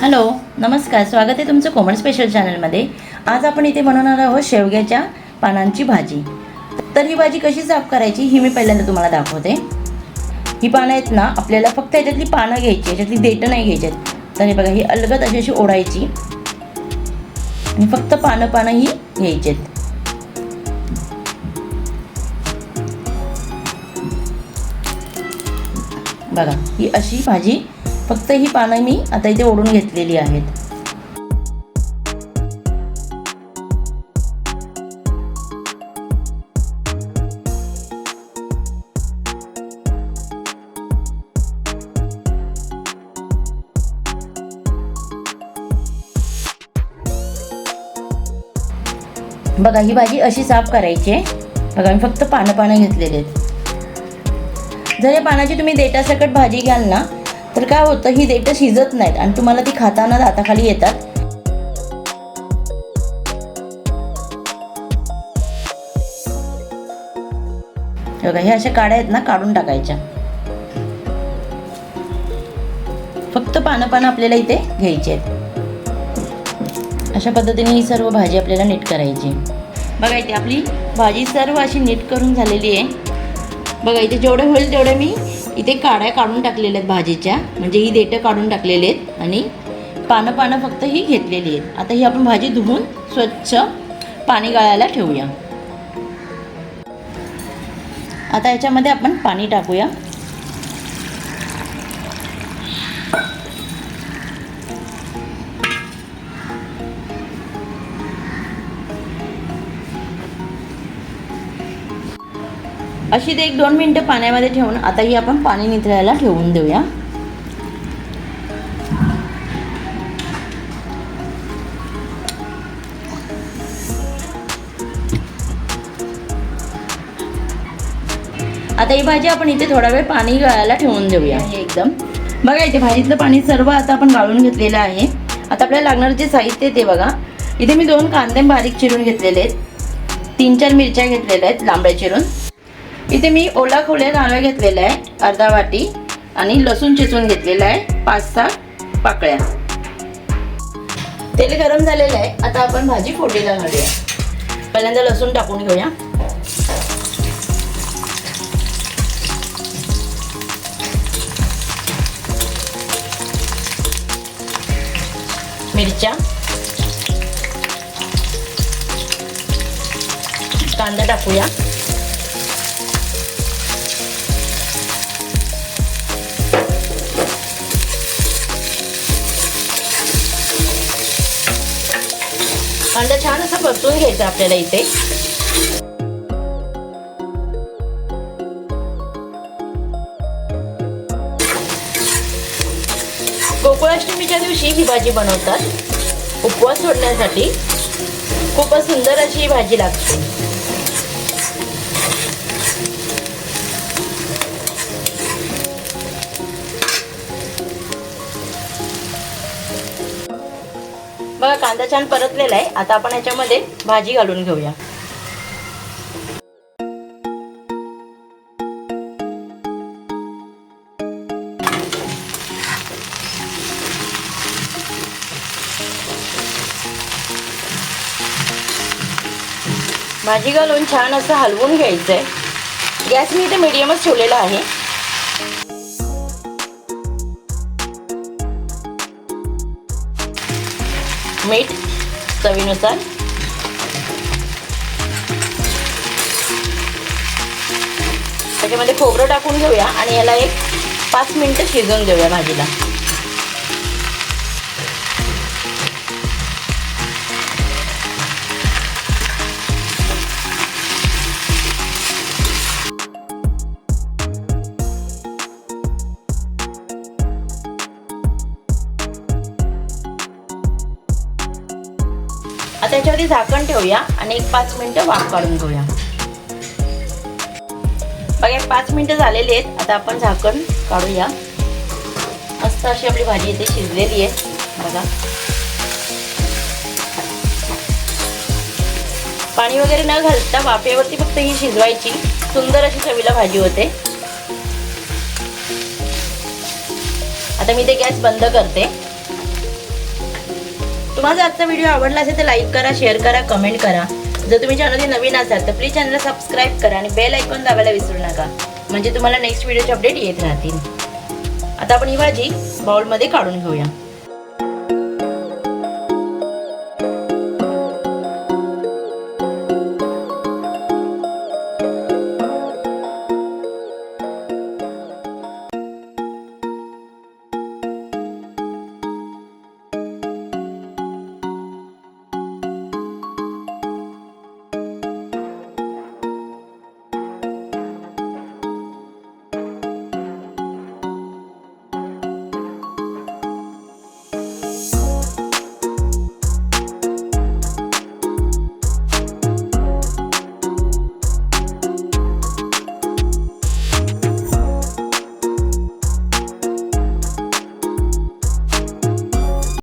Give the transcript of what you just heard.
Hello नमस्कार, स्वागत आहे तुमचं कोमल स्पेशल चॅनलमध्ये। आज आपण इथे बनवणार आहोत शेवग्याच्या पानांची भाजी। तर ही भाजी कशी साफ करायची ही मी पहिल्यांदा तुम्हाला दाखवते। ही पानं आहेत ना, आपल्याला फक्त याच्यातली पानं घ्यायची, याच्यातली देठं नाही घ्यायची। तर हे बघा, ही अलगद अशी ओढायची आणि फक्त पानं ही घ्यायची आहेत। बघा, ही अशी भाजी फक्त ही पानं मी आता इथे ओढून घेतलेली आहेत। बघा, ही भाजी अशी साफ करायची आहे। बघा, मी फक्त पानं घेतलेले आहेत। जर या पानाची तुम्ही देठासकट भाजी घ्याल ना, तर काय होतं, ही देठं शिजत नाहीत आणि तुम्हाला ती खाताना दाताखाली येतात। बघा, ह्या अशा काड्या आहेत ना, काढून टाकायच्या। फक्त पानं आपल्याला इथे घ्यायची आहेत। अशा पद्धतीने ही सर्व भाजी आपल्याला नीट करायची। बघा, इथे आपली भाजी सर्व अशी नीट करून झालेली आहे। बघा, इथे जेवढे होईल तेवढे मी इथे काड्या काढून टाकलेल्या आहेत भाजीच्या, म्हणजे ही देठं काढून टाकलेली आहेत आणि पानं फक्त ही घेतलेली आहेत। आता ही आपण भाजी धुवून स्वच्छ पाणी गाळायला ठेवूया। आता याच्यामध्ये आपण पाणी टाकूया। अशी ते 1-2 मिनिटं पाण्यामध्ये ठेवून आता ही आपण पाणी निथळायला ठेवून देऊया। आता ही भाजी आपण इथे थोडा वेळ पाणी गाळायला ठेवून देऊया। एकदम बघा, इथे भाजीतलं पाणी सर्व आता आपण गाळून घेतलेलं आहे। आता आपल्याला लागणारं जे साहित्य ते बघा, इथे मी 2 कांदे बारीक चिरून घेतलेले आहेत, 3-4 मिरच्या घेतलेल्या आहेत लांबड्या चिरून। इथे मी ओला खोल्या नारळ घेतलेला आहे अर्धा वाटी आणि लसूण चिचून घेतलेला आहे 5-6 पाकळ्या। तेल गरम झालेलं आहे। आता आपण भाजी फोडणीला घालूया। पहिल्यांदा लसूण टाकून घेऊया। मिरच्या, कांदा टाकूया। कांदा छान असा परतून घ्यायचा आपल्याला इथे। गोकुळाष्टमीच्या दिवशी ही भाजी बनवतात उपवास सोडण्यासाठी। खूपच सुंदर अशी ही भाजी लागते। बघा, कांदा छान परतलेला आहे। आता आपण याच्यामध्ये भाजी घालून घेऊया। भाजी घालून छान असं हलवून घ्यायचंय। गॅस मी इथे मीडियमच ठेवलेला आहे। मीठ चवीनुसार, त्याच्यामध्ये खोबरं टाकून घेऊया आणि याला 5 मिनिटं शिजवून देऊया भाजीला। आता याच्यावरती झाकण ठेवूया आणि 5 मिनिटं वाफ काढून घेऊया। बघा, 5 मिनिटं झालेली आहेत। आता आपण झाकण काढूया। मस्त अशी आपली भाजी इथे शिजलेली आहे। बघा, पाणी वगैरे न घालता वाफेवरती फक्त ही शिजवायची। सुंदर अशी चवीला भाजी होते। आता मी ते गॅस बंद करते। तुम्हाला आजचा व्हिडिओ आवडला असेल तर लाईक करा, शेअर करा, कमेंट करा. जर तुम्ही चॅनलवर नवीन असाल तर प्लीज चॅनलला सबस्क्राईब करा आणि बेल आयकॉन दाबायला विसरू नका, म्हणजे तुम्हाला नेक्स्ट व्हिडिओचे अपडेट येत राहतील. आता आपण ही भाजी बाउलमध्ये काढून घेऊया.